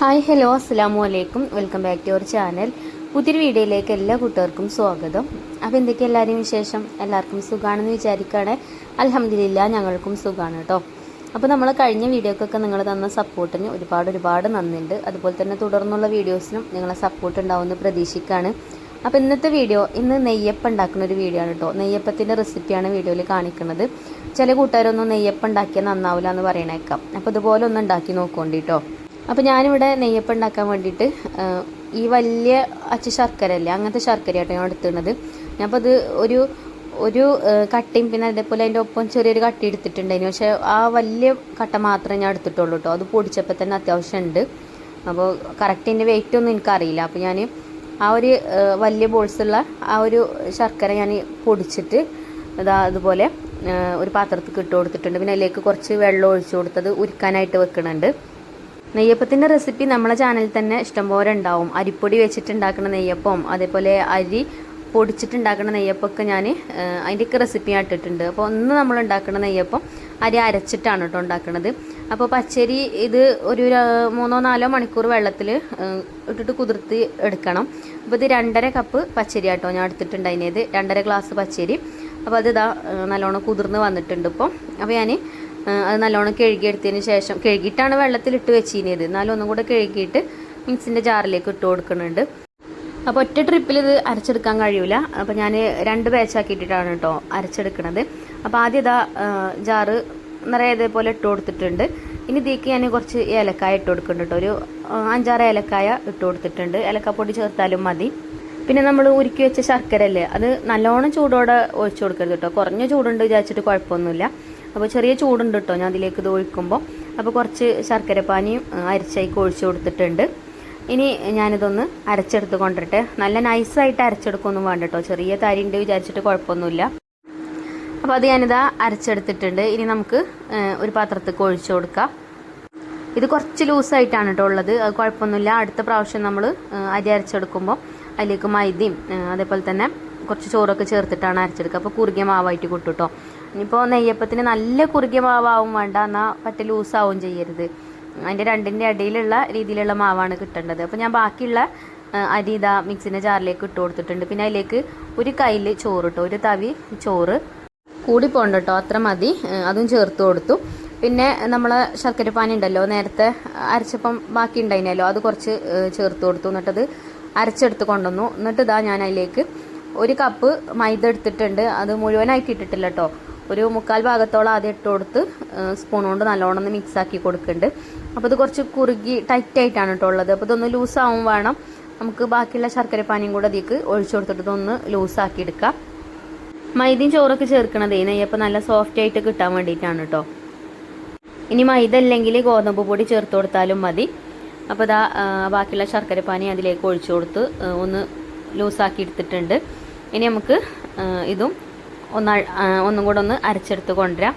Hi hello അസ്സലാമു അലൈക്കും. Welcome back to our channel. പുതിയൊരു വീഡിയോയിലേക്ക് എല്ലാ കൂട്ടുകാർക്കും സ്വാഗതം. അപ്പോൾ എന്തൊക്കെ എല്ലാവരെയും വിശേഷം? എല്ലാവർക്കും സുഖമാണെന്ന് വിചാരിക്കുകയാണ്. അൽഹംദുലില്ലാ ഞങ്ങൾക്കും സുഖമാണ് കേട്ടോ. അപ്പോൾ നമ്മൾ കഴിഞ്ഞ വീഡിയോക്കൊക്കെ നിങ്ങൾ തന്ന സപ്പോർട്ടിന് ഒരുപാട് നന്ദിയുണ്ട്. അതുപോലെ തന്നെ തുടർന്നുള്ള വീഡിയോസിനും നിങ്ങളെ സപ്പോർട്ട് ഉണ്ടാവുമെന്ന് പ്രതീക്ഷിക്കുകയാണ്. അപ്പോൾ ഇന്നത്തെ വീഡിയോ നെയ്യപ്പം ഉണ്ടാക്കുന്ന ഒരു വീഡിയോ ആണ് കേട്ടോ. നെയ്യപ്പത്തിൻ്റെ റെസിപ്പിയാണ് വീഡിയോയിൽ കാണിക്കുന്നത്. ചില കൂട്ടുകാരൊന്നും നെയ്യപ്പം ഉണ്ടാക്കിയാൽ നന്നാവില്ല എന്ന് പറയണേക്കാം. അപ്പോൾ ഇതുപോലെ ഒന്ന് ഉണ്ടാക്കി നോക്കുകൊണ്ട് കേട്ടോ. അപ്പോൾ ഞാനിവിടെ നെയ്യപ്പം ഉണ്ടാക്കാൻ വേണ്ടിയിട്ട് ഈ വലിയ ശർക്കര അല്ലേ, അങ്ങനത്തെ ശർക്കരയാട്ടോ ഞാൻ എടുത്തിരുന്നത്. ഞാനപ്പോൾ അത് ഒരു കട്ടയും പിന്നെ അതേപോലെ അതിൻ്റെ ഒപ്പം ചെറിയൊരു കട്ട എടുത്തിട്ടുണ്ടായിരുന്നു. പക്ഷേ ആ വലിയ കട്ട മാത്രമേ ഞാൻ എടുത്തിട്ടുള്ളൂ കേട്ടോ. അത് പൊടിച്ചപ്പോൾ തന്നെ അത്യാവശ്യം ഉണ്ട്. അപ്പോൾ കറക്റ്റ് എൻ്റെ വെയിറ്റ് ഒന്നും എനിക്കറിയില്ല. അപ്പോൾ ഞാൻ ആ ഒരു വലിയ ബോൾസുള്ള ആ ഒരു ശർക്കര ഞാൻ പൊടിച്ചിട്ട് അതുപോലെ ഒരു പാത്രത്തിൽ ഇട്ട് കൊടുത്തിട്ടുണ്ട്. പിന്നെ അതിലേക്ക് കുറച്ച് വെള്ളം ഒഴിച്ചു കൊടുത്തത് ഉരുക്കാനായിട്ട് വെക്കുന്നുണ്ട്. നെയ്യപ്പത്തിൻ്റെ റെസിപ്പി നമ്മളെ ചാനലിൽ തന്നെ ഇഷ്ടംപോലെ ഉണ്ടാവും. അരിപ്പൊടി വെച്ചിട്ടുണ്ടാക്കുന്ന നെയ്യപ്പം, അതേപോലെ അരി പൊടിച്ചിട്ടുണ്ടാക്കുന്ന നെയ്യപ്പമൊക്കെ ഞാൻ അതിൻ്റെയൊക്കെ റെസിപ്പി ഇട്ടിട്ടുണ്ട്. അപ്പോൾ ഒന്ന് നമ്മൾ ഉണ്ടാക്കുന്ന നെയ്യപ്പം അരി അരച്ചിട്ടാണ് കേട്ടോ ഉണ്ടാക്കുന്നത്. അപ്പോൾ പച്ചരി ഇത് ഒരു 3-4 മണിക്കൂർ വെള്ളത്തിൽ ഇട്ടിട്ട് കുതിർത്തി എടുക്കണം. അപ്പോൾ ഇത് 2.5 കപ്പ് പച്ചരി ആട്ടോ ഞാൻ എടുത്തിട്ടുണ്ടായിരുന്നത്, 2.5 ഗ്ലാസ് പച്ചരി. അപ്പോൾ അത് നല്ലോണം കുതിർന്ന് വന്നിട്ടുണ്ട് ഇപ്പോൾ. അപ്പോൾ ഞാൻ അത് നല്ലോണം കഴുകിയെടുത്തതിന് ശേഷം, കഴുകിയിട്ടാണ് വെള്ളത്തിലിട്ട് വെച്ചിരുന്നത്, എന്നാലും ഒന്നും കൂടെ കഴുകിയിട്ട് മിക്സിൻ്റെ ജാറിലേക്ക് ഇട്ട് കൊടുക്കുന്നുണ്ട്. അപ്പോൾ ഒറ്റ ട്രിപ്പിൽ ഇത് അരച്ചെടുക്കാൻ കഴിയില്ല. അപ്പോൾ ഞാൻ 2 ബാച്ചാക്കിയിട്ടാണ് കേട്ടോ അരച്ചെടുക്കുന്നത്. അപ്പോൾ ആദ്യം ജാറ് നിറയെ ഇതേപോലെ ഇട്ട് കൊടുത്തിട്ടുണ്ട്. ഇനി ഇതിലേക്ക് ഞാൻ കുറച്ച് ഏലക്കായ ഇട്ട് കൊടുക്കുന്നുണ്ട് കേട്ടോ. ഒരു 5-6 ഏലക്കായ ഇട്ട് കൊടുത്തിട്ടുണ്ട്. ഏലക്കാപ്പൊടി ചേർത്താലും മതി. പിന്നെ നമ്മൾ ഉരുക്കി വെച്ച ശർക്കര അല്ലേ, അത് നല്ലോണം ചൂടോടെ ഒഴിച്ചു കൊടുക്കരുത് കേട്ടോ. കുറഞ്ഞ ചൂടുണ്ട് വിചാരിച്ചിട്ട് കുഴപ്പമൊന്നുമില്ല. അപ്പോൾ ചെറിയ ചൂടുണ്ട് കേട്ടോ ഞാൻ അതിലേക്ക് ഇത് ഒഴിക്കുമ്പോൾ. അപ്പോൾ കുറച്ച് ശർക്കരപ്പാനിയും അരച്ചേക്ക് ഒഴിച്ചു കൊടുത്തിട്ടുണ്ട്. ഇനി ഞാനിതൊന്ന് അരച്ചെടുത്ത് കൊണ്ടിട്ടെ. നല്ല നൈസായിട്ട് അരച്ചെടുക്കൊന്നും വേണ്ട കേട്ടോ. ചെറിയ തരി ഉണ്ട് വിചാരിച്ചിട്ട് കുഴപ്പമൊന്നുമില്ല. അപ്പോൾ അത് ഞാനിതാ അരച്ചെടുത്തിട്ടുണ്ട്. ഇനി നമുക്ക് ഒരു പാത്രത്തേക്ക് ഒഴിച്ചു കൊടുക്കാം. ഇത് കുറച്ച് ലൂസായിട്ടാണ് കേട്ടോ ഉള്ളത്. അത് കുഴപ്പമൊന്നുമില്ല. അടുത്ത പ്രാവശ്യം നമ്മൾ അരി അരച്ചെടുക്കുമ്പോൾ അതിലേക്ക് മൈദയും അതേപോലെ തന്നെ കുറച്ച് ചോറൊക്കെ ചേർത്തിട്ടാണ് അരച്ചെടുക്കുക. അപ്പോൾ കുറുകിയ മാവായിട്ട് കിട്ടും കേട്ടോ. ഇനിയിപ്പോൾ നെയ്യപ്പത്തിന് നല്ല കുറുകിയ മാവാവും വേണ്ട, എന്നാൽ പറ്റ ലൂസാവും ചെയ്യരുത്. അതിൻ്റെ രണ്ടിൻ്റെ ഇടയിലുള്ള രീതിയിലുള്ള മാവാണ് കിട്ടേണ്ടത്. അപ്പോൾ ഞാൻ ബാക്കിയുള്ള അരി മിക്സിൻ്റെ ജാറിലേക്ക് ഇട്ട് കൊടുത്തിട്ടുണ്ട്. പിന്നെ അതിലേക്ക് ഒരു കയ്യിൽ ചോറ് കേട്ടോ, ഒരു തവി ചോറ് കൂടി പോകണ്ട കേട്ടോ, അത്ര മതി. അതും ചേർത്ത് കൊടുത്തു. പിന്നെ നമ്മൾ ശർക്കരപ്പാനി ഉണ്ടല്ലോ, നേരത്തെ അരച്ചപ്പം ബാക്കി ഉണ്ടായിരുന്നല്ലോ, അത് കുറച്ച് ചേർത്ത് കൊടുത്തു. എന്നിട്ടത് അരച്ചെടുത്ത് കൊണ്ടുവന്നു. എന്നിട്ട് ഞാൻ അതിലേക്ക് 1 കപ്പ് മൈദ എടുത്തിട്ടുണ്ട്. അത് മുഴുവനായിട്ട് ഇട്ടിട്ടില്ല കേട്ടോ. ഒരു 1/4 ഭാഗത്തോളം ആദ്യം ഇട്ട് കൊടുത്ത് സ്പൂൺ കൊണ്ട് നല്ലോണം ഒന്ന് മിക്സാക്കി കൊടുക്കുന്നുണ്ട്. അപ്പോൾ ഇത് കുറച്ച് കുറുകി ടൈറ്റായിട്ടാണ് കേട്ടോ ഉള്ളത്. അപ്പോൾ ഇതൊന്ന് ലൂസാവും വേണം. നമുക്ക് ബാക്കിയുള്ള ശർക്കരപ്പാനിയും കൂടെ അതിലേക്ക് ഒഴിച്ചു കൊടുത്തിട്ട് ഇതൊന്ന് ലൂസാക്കി എടുക്കാം. മൈദയും ചോറൊക്കെ ചേർക്കണതേ നെയ്യപ്പം നല്ല സോഫ്റ്റ് ആയിട്ട് കിട്ടാൻ വേണ്ടിയിട്ടാണ് കേട്ടോ. ഇനി മൈദ അല്ലെങ്കിൽ ഗോതമ്പ് പൊടി ചേർത്ത് കൊടുത്താലും മതി. അപ്പോൾ ബാക്കിയുള്ള ശർക്കരപ്പാനി അതിലേക്ക് ഒഴിച്ചു കൊടുത്ത് ഒന്ന് ലൂസാക്കി എടുത്തിട്ടുണ്ട്. ഇനി നമുക്ക് ഇതും ഒന്നും കൂടെ ഒന്ന് അരച്ചെടുത്ത് കൊണ്ടുവരാം.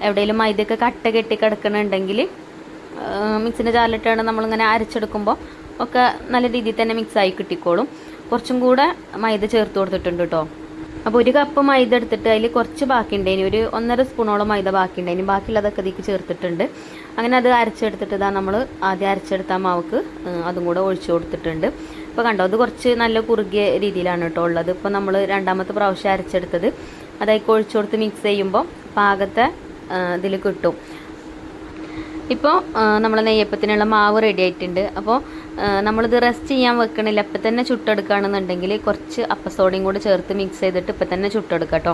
എവിടെയെങ്കിലും മൈദയൊക്കെ കട്ട കെട്ടി കിടക്കണുണ്ടെങ്കിൽ മിക്സിൻ്റെ ജാറിലിട്ടാണ് നമ്മളിങ്ങനെ അരച്ചെടുക്കുമ്പോൾ ഒക്കെ നല്ല രീതിയിൽ തന്നെ മിക്സായി കിട്ടിക്കോളും. കുറച്ചും കൂടെ മൈദ ചേർത്ത് കൊടുത്തിട്ടുണ്ട് കേട്ടോ. അപ്പോൾ 1 കപ്പ് മൈദ എടുത്തിട്ട് അതിൽ കുറച്ച് ബാക്കിയുണ്ടായിന്, ഒരു 1.5 സ്പൂണോളം മൈദ ബാക്കിയുണ്ടായിന്. ബാക്കിയുള്ളതൊക്കെ ഇതിലേക്ക് ചേർത്തിട്ടുണ്ട്. അങ്ങനെ അത് അരച്ചെടുത്തിട്ട് നമ്മൾ ആദ്യം അരച്ചെടുത്ത മാവക്ക് അതും കൂടെ ഒഴിച്ചു കൊടുത്തിട്ടുണ്ട്. ഇപ്പോൾ കണ്ടോ, അത് കുറച്ച് നല്ല കുറുകിയ രീതിയിലാണ് കേട്ടോ ഉള്ളത്. ഇപ്പോൾ നമ്മൾ 2ാമത്തെ പ്രാവശ്യം അരച്ചെടുത്തത് അതായത് ഒഴിച്ചു കൊടുത്ത് മിക്സ് ചെയ്യുമ്പോൾ പാകത്തെ ഇതിൽ കിട്ടും. ഇപ്പോൾ നമ്മൾ നെയ്യപ്പത്തിനുള്ള മാവ് റെഡി ആയിട്ടുണ്ട്. അപ്പോൾ നമ്മളിത് റെസ്റ്റ് ചെയ്യാൻ വെക്കണില്ല, ഇപ്പം തന്നെ ചുട്ടെടുക്കുകയാണെന്നുണ്ടെങ്കിൽ കുറച്ച് അപ്പസോഡയും കൂടി ചേർത്ത് മിക്സ് ചെയ്തിട്ട് ഇപ്പം തന്നെ ചുട്ടെടുക്കാം കേട്ടോ.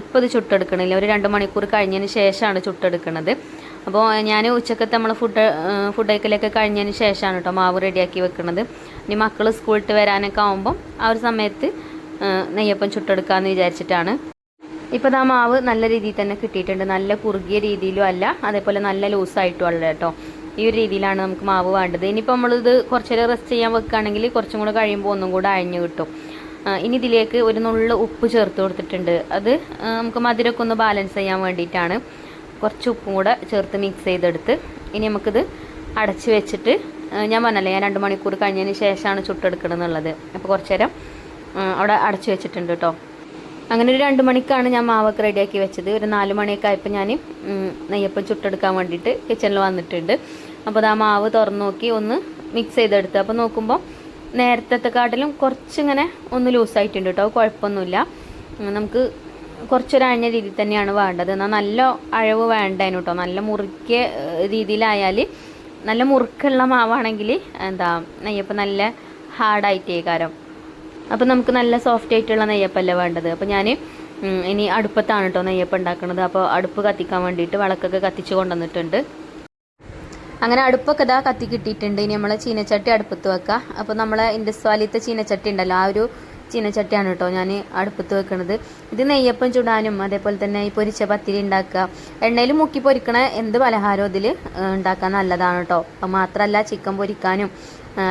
ഇപ്പോൾ ഇത് ചുട്ടെടുക്കണില്ല, ഒരു 2 മണിക്കൂർ കഴിഞ്ഞതിന് ശേഷമാണ് ചുട്ടെടുക്കുന്നത്. അപ്പോൾ ഞാൻ ഉച്ചക്കത്തെ നമ്മൾ ഫുഡ് കഴിക്കലൊക്കെ കഴിഞ്ഞതിന് ശേഷമാണ് കേട്ടോ മാവ് റെഡിയാക്കി വെക്കുന്നത്. ഇനി മക്കൾ സ്കൂളിട്ട് വരാനൊക്കെ ആകുമ്പം ആ ഒരു സമയത്ത് നെയ്യപ്പം ചുട്ടെടുക്കാമെന്ന് വിചാരിച്ചിട്ടാണ്. ഇപ്പോൾ മാവ് നല്ല രീതിയിൽ തന്നെ കിട്ടിയിട്ടുണ്ട്. നല്ല കുറുകിയ രീതിയിലും അല്ല, അതേപോലെ നല്ല ലൂസായിട്ടും അല്ല കേട്ടോ. ഈ ഒരു രീതിയിലാണ് നമുക്ക് മാവ് വേണ്ടത്. ഇനിയിപ്പോൾ നമ്മളിത് കുറച്ച് നേരം റെസ്റ്റ് ചെയ്യാൻ വെക്കുകയാണെങ്കിൽ കുറച്ചും കൂടെ കഴിയുമ്പോൾ ഒന്നും കൂടെ അഴിഞ്ഞു കിട്ടും. ഇനി ഇതിലേക്ക് ഒരു നുള്ള് ഉപ്പ് ചേർത്ത് കൊടുത്തിട്ടുണ്ട്. അത് നമുക്ക് മധുരമൊക്കെ ഒന്ന് ബാലൻസ് ചെയ്യാൻ വേണ്ടിയിട്ടാണ്. കുറച്ച് ഉപ്പും കൂടെ ചേർത്ത് മിക്സ് ചെയ്തെടുത്ത് ഇനി നമുക്കിത് അടച്ച് വെച്ചിട്ട്, ഞാൻ പറഞ്ഞല്ലേ ഞാൻ 2 മണിക്കൂർ കഴിഞ്ഞതിന് ശേഷമാണ് ചുട്ടെടുക്കണമെന്നുള്ളത്. അപ്പോൾ കുറച്ച് നേരം അവിടെ അടച്ച് വെച്ചിട്ടുണ്ട് കേട്ടോ. അങ്ങനെ ഒരു 2 മണിക്കാണ് ഞാൻ മാവൊക്കെ റെഡിയാക്കി വെച്ചത്. ഒരു 4 മണിയൊക്കെ ആയപ്പോൾ ഞാൻ നെയ്യപ്പം ചുട്ടെടുക്കാൻ വേണ്ടിയിട്ട് കിച്ചണിൽ വന്നിട്ടുണ്ട്. അപ്പോൾ ആ മാവ് തുറന്നു നോക്കി ഒന്ന് മിക്സ് ചെയ്തെടുത്ത്. അപ്പോൾ നോക്കുമ്പോൾ നേരത്തെക്കാട്ടിലും കുറച്ചിങ്ങനെ ഒന്ന് ലൂസായിട്ടുണ്ട് കേട്ടോ. കുഴപ്പമൊന്നുമില്ല. നമുക്ക് കുറച്ചൊരഴഞ്ഞ രീതിയിൽ തന്നെയാണ് വേണ്ടത്. എന്നാൽ നല്ല അഴവ് വേണ്ടതിന് കേട്ടോ. നല്ല മുറുക്കിയ രീതിയിലായാൽ, നല്ല മുറുക്കുള്ള മാവാണെങ്കിൽ നെയ്യപ്പം നല്ല ഹാർഡായിട്ടേ കാരം. അപ്പോൾ നമുക്ക് നല്ല സോഫ്റ്റ് ആയിട്ടുള്ള നെയ്യപ്പല്ലേ വേണ്ടത്. അപ്പോൾ ഞാൻ ഇനി അടുപ്പത്താണ് കേട്ടോ നെയ്യപ്പം ഉണ്ടാക്കുന്നത്. അപ്പോൾ അടുപ്പ് കത്തിക്കാൻ വേണ്ടിയിട്ട് വിളക്കൊക്കെ കത്തിച്ച് കൊണ്ടുവന്നിട്ടുണ്ട്. അങ്ങനെ അടുപ്പൊക്കെ കത്തി കിട്ടിയിട്ടുണ്ട്. ഇനി നമ്മൾ ചീനച്ചട്ടി അടുപ്പത്ത് വെക്കുക. അപ്പോൾ നമ്മളെ ഇൻഡസ്വാലിത്തെ ചീനച്ചട്ടി ഉണ്ടല്ലോ, ആ ഒരു ചീനച്ചട്ടിയാണ് കേട്ടോ ഞാൻ അടുപ്പത്ത് വെക്കുന്നത്. ഇത് നെയ്യപ്പം ചുടാനും അതേപോലെ തന്നെ ഈ പൊരിച്ച പത്തിരി ഉണ്ടാക്കുക, എണ്ണയിൽ മുക്കി പൊരിക്കണ എന്ത് പലഹാരവും ഇതിൽ ഉണ്ടാക്കാൻ നല്ലതാണ് കേട്ടോ. അപ്പോൾ മാത്രമല്ല ചിക്കൻ പൊരിക്കാനും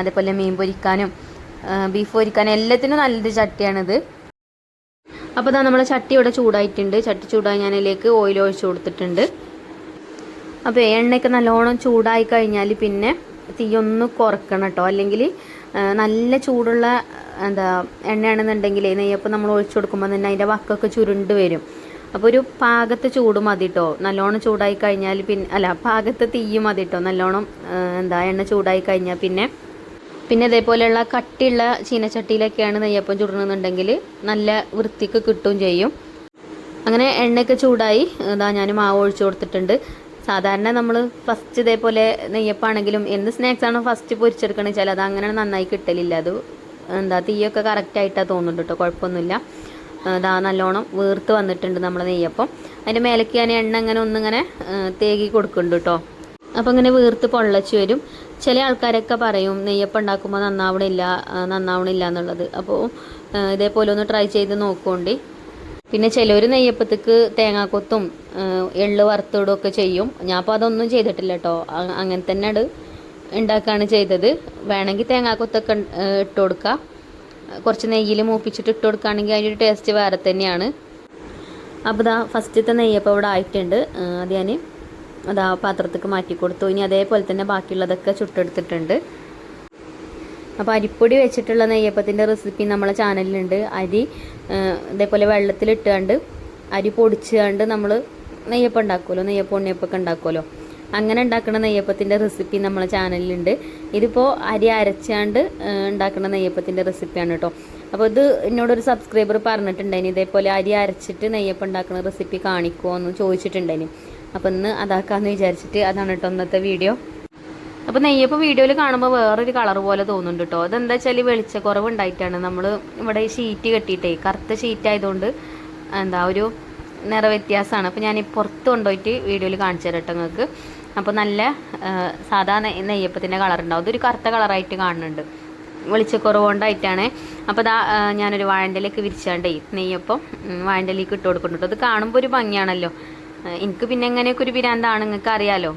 അതേപോലെ മീൻ പൊരിക്കാനും ബീഫ് പൊരിക്കാനും എല്ലാത്തിനും നല്ലൊരു ചട്ടിയാണിത്. അപ്പോൾ നമ്മളെ ചട്ടി ഇവിടെ ചൂടായിട്ടുണ്ട്. ചട്ടി ചൂടായി ഞാൻ അതിലേക്ക് ഓയിൽ ഒഴിച്ച് കൊടുത്തിട്ടുണ്ട്. അപ്പോൾ എണ്ണയൊക്കെ നല്ലോണം ചൂടായി കഴിഞ്ഞാൽ പിന്നെ തീയൊന്ന് കുറക്കണം കേട്ടോ. അല്ലെങ്കിൽ നല്ല ചൂടുള്ള എണ്ണയാണെന്നുണ്ടെങ്കിൽ നെയ്യപ്പം നമ്മൾ ഒഴിച്ചു കൊടുക്കുമ്പോൾ തന്നെ അതിൻ്റെ വക്കൊക്കെ ചുരുണ്ട് വരും. അപ്പോൾ ഒരു പാകത്തെ ചൂട് മതി കേട്ടോ. നല്ലോണം ചൂടായി കഴിഞ്ഞാൽ പാകത്തെ തീ മതി കേട്ടോ. നല്ലോണം എണ്ണ ചൂടായി കഴിഞ്ഞാൽ പിന്നെ ഇതേപോലെയുള്ള കട്ടിയുള്ള ചീനച്ചട്ടിയിലൊക്കെയാണ് നെയ്യപ്പം ചുടണമെന്നുണ്ടെങ്കിൽ നല്ല വൃത്തിക്ക് കിട്ടുകയും ചെയ്യും. അങ്ങനെ എണ്ണയൊക്കെ ചൂടായി ഞാൻ മാവ് ഒഴിച്ചു കൊടുത്തിട്ടുണ്ട്. സാധാരണ നമ്മൾ ഫസ്റ്റ് ഇതേപോലെ നെയ്യപ്പാണെങ്കിലും എന്ത് സ്നാക്സാണോ ഫസ്റ്റ് പൊരിച്ചെടുക്കണമെന്ന് വെച്ചാൽ അത് അങ്ങനെ നന്നായി കിട്ടലില്ല. അത് തീയൊക്കെ കറക്റ്റായിട്ടാണ് തോന്നുന്നുണ്ട് കേട്ടോ. കുഴപ്പമൊന്നുമില്ല. നല്ലോണം വീർത്ത് വന്നിട്ടുണ്ട് നമ്മൾ നെയ്യപ്പം. അതിൻ്റെ മേലേക്ക് ഞാൻ എണ്ണ ഒന്നിങ്ങനെ തേകി കൊടുക്കുന്നുണ്ട് കേട്ടോ. അപ്പോൾ ഇങ്ങനെ വീർത്ത് പൊള്ളച്ച് വരും. ചില ആൾക്കാരൊക്കെ പറയും നെയ്യപ്പം ഉണ്ടാക്കുമ്പോൾ നന്നാവണില്ല എന്നുള്ളത്. അപ്പോൾ ഇതേപോലെ ഒന്ന് ട്രൈ ചെയ്ത് നോക്കുകൊണ്ട്. പിന്നെ ചിലർ നെയ്യപ്പത്തേക്ക് തേങ്ങാക്കൊത്തും എള്ള് വറുത്തിടുകയൊക്കെ ചെയ്യും. ഞാൻ അപ്പോൾ അതൊന്നും ചെയ്തിട്ടില്ല കേട്ടോ. അങ്ങനെ തന്നെ ഉണ്ടാക്കുകയാണ് ചെയ്തത്. വേണമെങ്കിൽ തേങ്ങാക്കൊത്തൊക്കെ ഇട്ട് കൊടുക്കുക. കുറച്ച് നെയ്യിൽ മൂപ്പിച്ചിട്ട് ഇട്ട് കൊടുക്കുകയാണെങ്കിൽ അതിൻ്റെ ടേസ്റ്റ് വേറെ തന്നെയാണ്. അപ്പോൾ ഫസ്റ്റത്തെ നെയ്യപ്പം ഇവിടെ ആയിട്ടുണ്ട്. അത് ഞാൻ പാത്രത്തേക്ക് മാറ്റി കൊടുത്തു. ഇനി അതേപോലെ തന്നെ ബാക്കിയുള്ളതൊക്കെ ചുട്ടെടുത്തിട്ടുണ്ട്. അപ്പോൾ അരിപ്പൊടി വെച്ചിട്ടുള്ള നെയ്യപ്പത്തിൻ്റെ റെസിപ്പി നമ്മളെ ചാനലിലുണ്ട്. അരി ഇതേപോലെ വെള്ളത്തിലിട്ടുകൊണ്ട് അരി പൊടിച്ചുകൊണ്ട് നമ്മൾ നെയ്യപ്പം ഉണ്ടാക്കുമല്ലോ, നെയ്യപ്പം ഉണ്ണിയപ്പൊക്കെ ഉണ്ടാക്കുമല്ലോ, അങ്ങനെ ഉണ്ടാക്കുന്ന നെയ്യപ്പത്തിൻ്റെ റെസിപ്പി നമ്മളെ ചാനലിലുണ്ട്. ഇതിപ്പോൾ അരി അരച്ചാണ്ട് ഉണ്ടാക്കുന്ന നെയ്യപ്പത്തിൻ്റെ റെസിപ്പിയാണ് കേട്ടോ. അപ്പോൾ ഇത് എന്നോടൊരു സബ്സ്ക്രൈബർ പറഞ്ഞിട്ടുണ്ടായിന് ഇതേപോലെ അരി അരച്ചിട്ട് നെയ്യപ്പം ഉണ്ടാക്കുന്ന റെസിപ്പി കാണിക്കുമോ എന്ന് ചോദിച്ചിട്ടുണ്ടായിന്. അപ്പോൾ ഇന്ന് അതാക്കാമെന്ന് വിചാരിച്ചിട്ട് അതാണ് കേട്ടോ ഇന്നത്തെ വീഡിയോ. അപ്പോൾ നെയ്യപ്പം വീഡിയോയിൽ കാണുമ്പോൾ വേറൊരു കളർ പോലെ തോന്നുന്നുണ്ട് കേട്ടോ. അതെന്താ വെച്ചാൽ വെളിച്ചക്കുറവ് ഉണ്ടായിട്ടാണ്. നമ്മൾ ഇവിടെ ഷീറ്റ് കെട്ടിയിട്ടേ കറുത്ത ഷീറ്റ് ആയതുകൊണ്ട് ഒരു നിറവ്യത്യാസമാണ്. അപ്പോൾ ഞാൻ പുറത്ത് കൊണ്ടുപോയിട്ട് വീഡിയോയിൽ കാണിച്ചു തരാം കേട്ടോ നിങ്ങൾക്ക്. അപ്പോൾ നല്ല സാധാ നെയ്യപ്പത്തിൻ്റെ കളർ ഉണ്ടാവും. ഇതൊരു കറുത്ത കളറായിട്ട് കാണുന്നുണ്ട്, വെളിച്ചക്കുറവ് കൊണ്ടായിട്ടാണ്. അപ്പോൾ ഞാനൊരു വാഴൻ്റെലേക്ക് വിരിച്ചാണ്ടേ നെയ്യപ്പം വാഴൻ്റെലേക്ക് ഇട്ട് കൊടുക്കുന്നുണ്ട്. അത് കാണുമ്പോൾ ഒരു ഭംഗിയാണല്ലോ. എനിക്ക് പിന്നെ എങ്ങനെയൊക്കെ ഒരു പിരാന്താണ്, നിങ്ങൾക്ക് അറിയാലോ.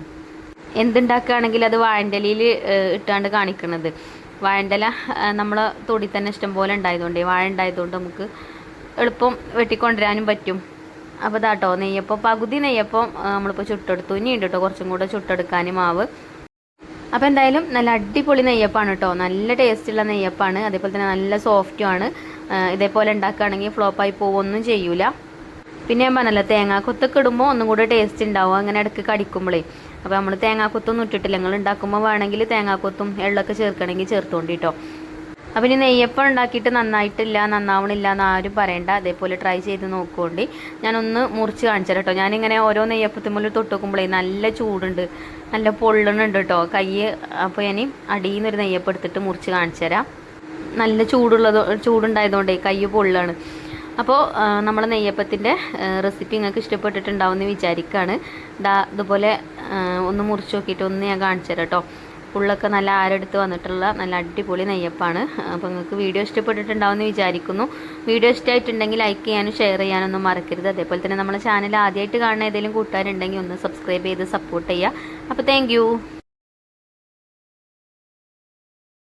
എന്തുണ്ടാക്കുകയാണെങ്കിൽ അത് വാഴൻ്റെലയിൽ ഇട്ടാണ്ട് കാണിക്കുന്നത്. വാഴൻ്റെല നമ്മളെ തൊടി തന്നെ ഇഷ്ടം പോലെ ഉണ്ടായതുകൊണ്ട്, വാഴ ഉണ്ടായതുകൊണ്ട് നമുക്ക് എളുപ്പം വെട്ടിക്കൊണ്ടുവരാനും പറ്റും. അപ്പോൾ ഇതാട്ടോ നെയ്യപ്പം, പകുതി നെയ്യപ്പം നമ്മളിപ്പോൾ ചുട്ടെടുത്തു. ഇനി ഉണ്ട് കേട്ടോ കുറച്ചും കൂടെ ചുട്ടെടുക്കാൻ മാവ്. അപ്പോൾ എന്തായാലും നല്ല അടിപൊളി നെയ്യപ്പാണ് കേട്ടോ. നല്ല ടേസ്റ്റുള്ള നെയ്യപ്പാണ്. അതേപോലെ തന്നെ നല്ല സോഫ്റ്റുമാണ്. ഇതേപോലെ ഉണ്ടാക്കുകയാണെങ്കിൽ ഫ്ലോപ്പായി പോവൊന്നും ചെയ്യൂല. പിന്നെ ഞാൻ പറഞ്ഞല്ലോ തേങ്ങാക്കൊത്തൊക്കെ ഇടുമ്പോൾ ഒന്നും കൂടെ ടേസ്റ്റ് ഉണ്ടാവും അങ്ങനെ ഇടയ്ക്ക് കടിക്കുമ്പോഴേ. അപ്പോൾ നമ്മൾ തേങ്ങാക്കൊത്തൊന്നും ഇട്ടിട്ടില്ല. നിങ്ങൾ ഉണ്ടാക്കുമ്പോൾ വേണമെങ്കിൽ തേങ്ങാക്കൊത്തും എള്ളൊക്കെ ചേർക്കണമെങ്കിൽ ചേർത്തോണ്ടി കേട്ടോ. അപ്പോൾ ഇനി നെയ്യപ്പം ഉണ്ടാക്കിയിട്ട് നന്നാവണില്ല എന്ന് ആരും പറയണ്ട. അതേപോലെ ട്രൈ ചെയ്ത് നോക്കുകൊണ്ട് ഞാനൊന്ന് മുറിച്ച് കാണിച്ചു തരാം കേട്ടോ. ഞാനിങ്ങനെ ഓരോ നെയ്യപ്പത്തുമ്പോൾ തൊട്ട് നോക്കുമ്പോഴേ നല്ല ചൂടുണ്ട്, നല്ല പൊള്ളണുണ്ട് കേട്ടോ കൈ. അപ്പോൾ ഞാൻ അടിയിൽ നിന്നൊരു നെയ്യപ്പം എടുത്തിട്ട് മുറിച്ച് കാണിച്ചു തരാം. നല്ല ചൂടുണ്ടായതുകൊണ്ടേ കൈ പൊള്ളാണ്. അപ്പോൾ നമ്മൾ നെയ്യപ്പത്തിൻ്റെ റെസിപ്പി നിങ്ങൾക്ക് ഇഷ്ടപ്പെട്ടിട്ടുണ്ടാവുമെന്ന് വിചാരിക്കുകയാണ്. ഇതുപോലെ ഒന്ന് മുറിച്ച് നോക്കിയിട്ട് ഒന്ന് ഞാൻ കാണിച്ചു തരാം കേട്ടോ. ഉള്ളൊക്കെ നല്ല ആരെടുത്ത് വന്നിട്ടുള്ള നല്ല അടിപൊളി നെയ്യപ്പാണ്. അപ്പോൾ നിങ്ങൾക്ക് വീഡിയോ ഇഷ്ടപ്പെട്ടിട്ടുണ്ടാവുമെന്ന് വിചാരിക്കുന്നു. വീഡിയോ ഇഷ്ടമായിട്ടുണ്ടെങ്കിൽ ലൈക്ക് ചെയ്യാനും ഷെയർ ചെയ്യാനൊന്നും മറക്കരുത്. അതേപോലെ തന്നെ നമ്മുടെ ചാനൽ ആദ്യമായിട്ട് കാണുന്ന ഏതെങ്കിലും കൂട്ടുകാരുണ്ടെങ്കിൽ ഒന്ന് സബ്സ്ക്രൈബ് ചെയ്ത് സപ്പോർട്ട് ചെയ്യുക. അപ്പോൾ താങ്ക്